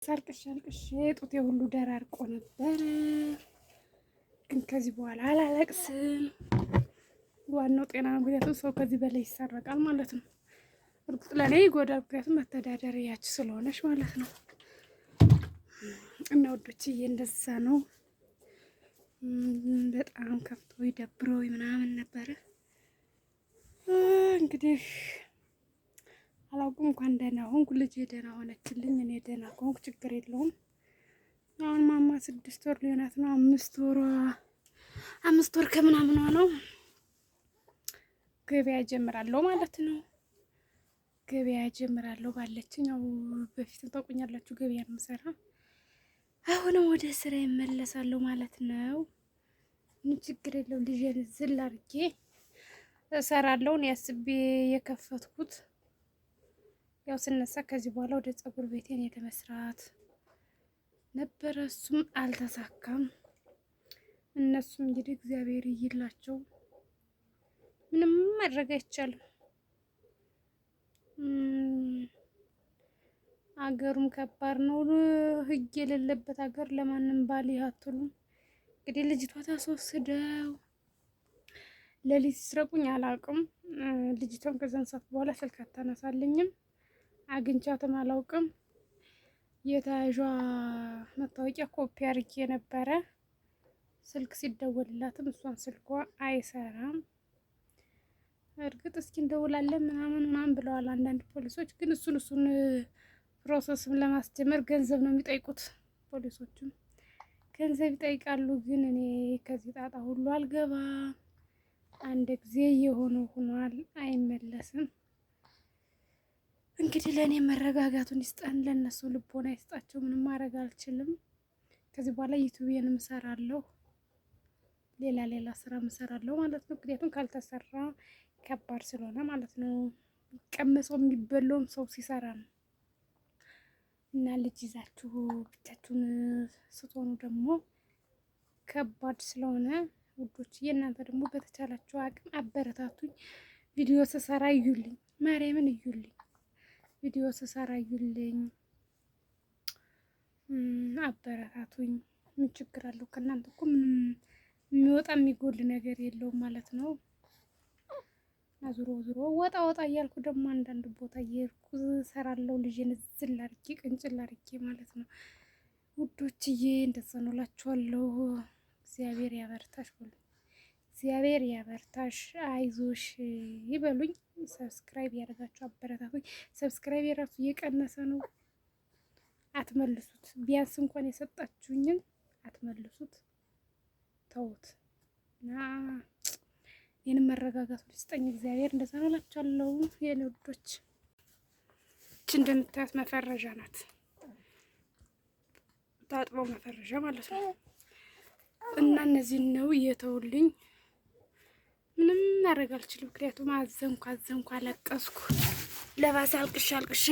ሳልቅሽ ጡቴ ሁሉ ደራርቆ ነበረ። ግን ከዚህ በኋላ አላለቅስም። ዋናው ጤና ነው። ምክንያቱም ሰው ከዚህ በላይ ይሰረቃል ማለት ነው። እርግጥ ለእኔ ይጎዳል፣ ምክንያቱም መተዳደሪያች ስለሆነች ማለት ነው። እና ወዶችዬ እንደዛ ነው። በጣም ከፍቶ ደብሮ ምናምን ነበረ። እንግዲህ አላውቅም፣ እንኳን ደህና ሆንኩ። ልጄ ደህና ሆነችልኝ። እኔ ደህና ከሆንኩ ችግር የለውም። አሁን ማማ 6 ወር ሊሆናት ነው። 5 ወር ከምናምን ነው። ገበያ ጀምራለሁ ማለት ነው። ገበያ ጀምራለሁ ባለችኝ። ያው በፊትም ታውቁኛላችሁ ገበያ ነው የምሰራ። አሁንም ወደ ስራ ይመለሳለሁ ማለት ነው። ምን ችግር የለውም። ልጄን ዝል አድርጌ እሰራለሁ። እኔ አስቤ የከፈትኩት ያው ስነሳ ከዚህ በኋላ ወደ ፀጉር ቤቴን ለመስራት ነበረ። እሱም አልተሳካም። እነሱም እንግዲህ እግዚአብሔር ይይላቸው፣ ምንም ማድረግ አይቻልም። አገሩም ከባድ ነው። ህግ የሌለበት ሀገር ለማንም ባል አትሉም። እንግዲህ ልጅቷ ታስወስደው ለሊት ስረቁኝ አላውቅም። ልጅቷን ከዛን ሰዓት በኋላ ስልክ አታነሳልኝም። አግኝቻትም አላውቅም። የተያዧ መታወቂያ ኮፒ አድርጌ ነበረ። ስልክ ሲደወልላትም እሷን ስልኳ አይሰራም። እርግጥ እስኪ እንደውላለን ምናምን ብለዋል አንዳንድ ፖሊሶች። ግን እሱን ፕሮሰስም ለማስጀመር ገንዘብ ነው የሚጠይቁት። ፖሊሶቹም ገንዘብ ይጠይቃሉ። ግን እኔ ከዚህ ጣጣ ሁሉ አልገባም። አንድ ጊዜ የሆነ ሆኗል፣ አይመለስም። እንግዲህ ለእኔ መረጋጋቱን ይስጠን፣ ለእነሱ ልቦና ይስጣቸው። ምንም ማድረግ አልችልም። ከዚህ በኋላ ዩቲዩብንም እሰራለሁ፣ ሌላ ስራ እሰራለሁ ማለት ነው። ምክንያቱም ካልተሰራ ከባድ ስለሆነ ማለት ነው። ቀመሰው የሚበላውም ሰው ሲሰራ ነው። እና ልጅ ይዛችሁ ብቻችሁን ስትሆኑ ደግሞ ከባድ ስለሆነ ውዶች፣ የእናንተ ደግሞ በተቻላችሁ አቅም አበረታቱኝ። ቪዲዮ ስሰራ እዩልኝ፣ ማርያምን እዩልኝ። ቪዲዮ ስሰራ እዩልኝ፣ አበረታቱኝ። ምን ችግር አለው? ከእናንተ እኮ ምንም የሚወጣ የሚጎል ነገር የለውም ማለት ነው። እና ዞሮ ወጣ እያልኩ ደግሞ አንዳንድ ቦታ እየሄድኩ እሰራለሁ። ልጄን ዝል አድርጌ ቅንጭል አድርጌ ማለት ነው ውዶችዬ። እንደዛ ነው እላችኋለሁ። እግዚአብሔር ያበርታሽ ሁሉ፣ እግዚአብሔር ያበርታሽ፣ አይዞሽ ይበሉኝ። ሰብስክራይብ ያደርጋችሁ አበረታቱኝ። ሰብስክራይብ የራሱ እየቀነሰ ነው። አትመልሱት። ቢያንስ እንኳን የሰጣችሁኝን አትመልሱት፣ ተውት። እና ይህንን መረጋጋት ልስጠኝ እግዚአብሔር። እንደዛ ነው እላችኋለሁ የኔ ውዶች። እች እንደምታዩት መፈረዣ ናት፣ ታጥበው መፈረዣ ማለት ነው። እና እነዚህን ነው እየተውልኝ። ምንም ማድረግ አልችልም። ምክንያቱም አዘንኩ፣ አለቀስኩ፣ ለባሴ አልቅሼ።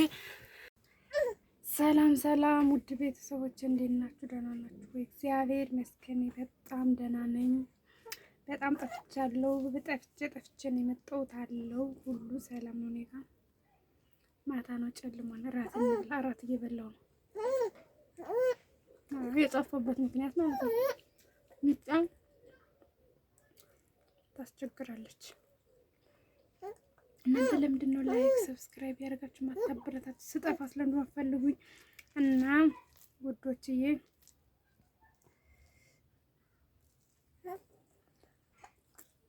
ሰላም ውድ ቤተሰቦች እንዴት ናችሁ? ደህና ናችሁ ወይ? እግዚአብሔር ይመስገን በጣም ደህና ነኝ። በጣም ጠፍቻለሁ። ጠፍቼ ነው የመጣሁት አለው። ሁሉ ሰላም ነው። እኔ ጋር ማታ ነው፣ ጨልሟል። እራት እየበላሁ ነው። የጠፋሁበት ምክንያት ማለት ነው በጣም ታስቸግራለች። እናንተ ለምንድን ነው ላይክ ሰብስክራይብ ያደርጋችሁ ማታበረታቱ? ስጠፋ ስለማትፈልጉኝ እና ውዶችዬ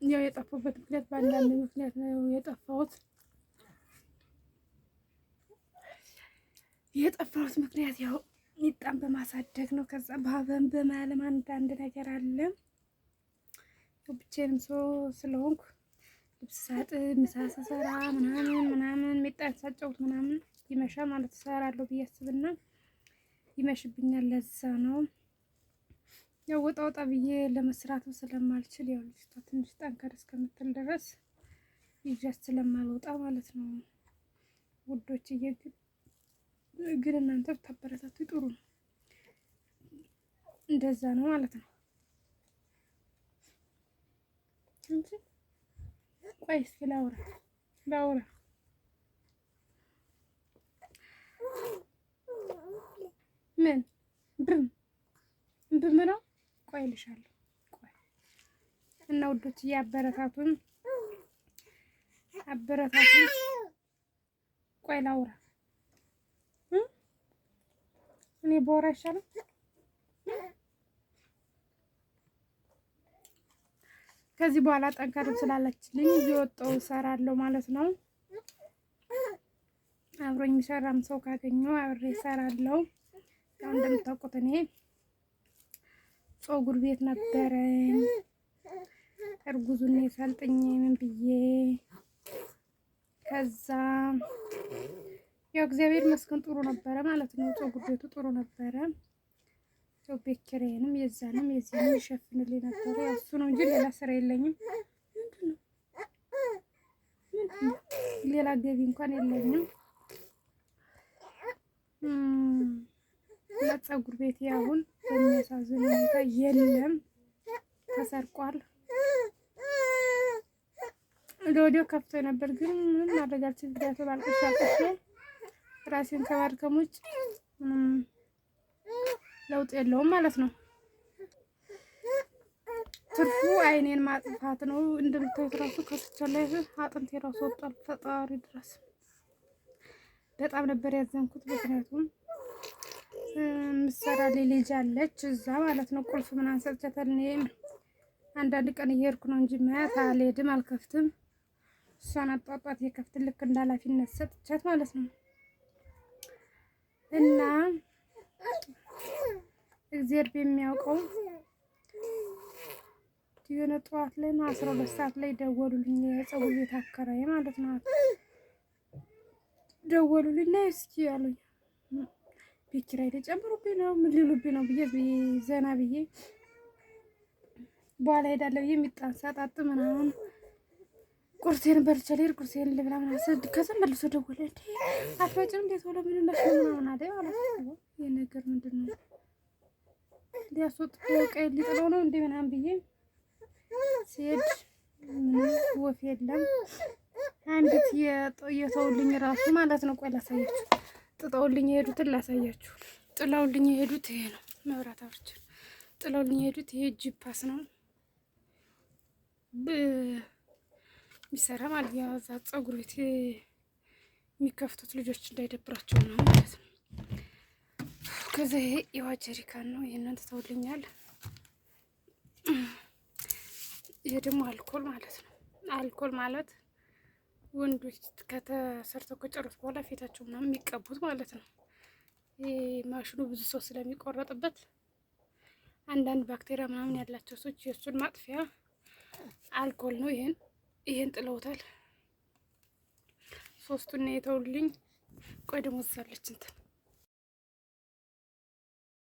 ያው የጠፋሁበት ምክንያት በአንዳንድ ምክንያት ነው የጠፋሁት። ምክንያት ያው ሚጣን በማሳደግ ነው። ከዛ በሀበን በማለም አንዳንድ ነገር አለ። ብቻዬንም ሰው ስለሆንኩ ልብስ ሳጥብ፣ ምሳ ስሰራ ምናምን ሚጣን ሳጫውት ምናምን ይመሻል ማለት እሰራለሁ ብዬ አስብና ይመሽብኛል። ለዛ ነው ያው ወጣ ብዬ ለመስራት ስለማልችል ያው ልጅቷ ትንሽ ጠንከር እስከምትል ድረስ ይዣት ስለማልወጣ ማለት ነው ውዶች። ግን እናንተ ብታበረታቱ ጥሩ ነው። እንደዛ ነው ማለት ነው እንጂ ቆይ እስኪ ላውራ ምን ብም ነው? ቆይ እልሻለሁ። ቆይ እና ውዶች አበረታቱን። ቆይ ላውራ። እኔ ባወራ ይሻላል። ከዚህ በኋላ ጠንከርም ስላለችልኝ እየወጣሁ እሰራለሁ ማለት ነው። አብሮኝ የሚሰራም ሰው ካገኘው አብሬ እሰራለሁ። ያው እንደምታውቁት እኔ ፀጉር ቤት ነበረኝ። እርጉዙን ሰልጥኜ ምን ብዬ ከዛ ያው እግዚአብሔር ይመስገን ጥሩ ነበረ ማለት ነው። ፀጉር ቤቱ ጥሩ ነበረ። ያው ቤት ኪራዬንም የዛንም የዚህንም ይሸፍንልኝ ነበረ። ያው እሱ ነው እንጂ ሌላ ስራ የለኝም። ሌላ ገቢ እንኳን የለኝም። ለፀጉር ቤት አሁን በሚያሳዝን ሁኔታ የለም፣ ተሰርቋል። ወዲያው ከፍቶ ነበር ግን ምንም ማድረግ አልችልም። ቪዲዮ ባልቀሻቀሽ ራሴን ከማድከም ውጭ ለውጥ የለውም ማለት ነው። ትርፉ አይኔን ማጥፋት ነው። እንደምታዩት ራሱ ከስቻለሁ፣ አጥንቴ ራሱ ወጣል። ፈጣሪ ድረስ በጣም ነበር ያዘንኩት። ምክንያቱም ምሰራ ልጅ አለች እዛ ማለት ነው። ቁልፍ ምናምን ሰጥቻታለሁ። እኔ አንዳንድ ቀን እየሄድኩ ነው እንጂ ማያት አልሄድም፣ አልከፍትም። እሷን አጧጧት የከፍት ልክ እንደ ኃላፊነት ሰጥቻት ማለት ነው። እና እግዚአብሔር በሚያውቀው የሆነ ጠዋት ላይ 12 ሰዓት ላይ ደወሉልኝ። የፀጉር ቤት አከራይ ማለት ነው። ደወሉልኝ እና እስኪ ያሉኝ ቤት ኪራይ ሊጨምሩብኝ ነው ምን ሊሉብኝ ነው ብዬ ዘና ብዬ በኋላ ሄዳለሁ ብዬ የሚጣን ሳጣጥ ምናምን ቁርሴን በልቼ ልሄድ ቁርሴን ልብላ ምናምን ስል ከዛ መልሶ ደወለ። እንዴ አትመጭም እንዴት ሆነ ምን እንደሽ ምናምን አለ ማለት ነው። ይሄ ነገር ምንድን ነው ሊያስወጥ ቀይ ሊጥለው ነው እንዴ ምናምን ብዬ ሲሄድ ወፍ የለም። አንዲት የተውልኝ ራሱ ማለት ነው። ቆይ ላሳያችሁ። ጥጠውልኝ የሄዱትን ላሳያችሁ። ጥለውልኝ የሄዱት ይሄ ነው። መብራት አብርቼ ጥለውልኝ የሄዱት ይሄ ጂፓስ ነው የሚሰራ ማለት ያው እዛ ፀጉር ቤት የሚከፍቱት ልጆች እንዳይደብራቸው ነው ማለት ነው። ከዛ ይሄ የውሃ ጀሪካን ነው። ይሄንን ትተውልኛል። ይሄ ደግሞ አልኮል ማለት ነው። አልኮል ማለት ወንዶች ከተሰርተው ከጨረሱ በኋላ ፊታቸው ምናምን የሚቀቡት ማለት ነው። ይሄ ማሽኑ ብዙ ሰው ስለሚቆረጥበት አንዳንድ ባክቴሪያ ምናምን ያላቸው ሰዎች የእሱን ማጥፊያ አልኮል ነው። ይሄን ጥለውታል። ሶስቱን የተውልኝ። ቆይ ደግሞ እዛለች እንትን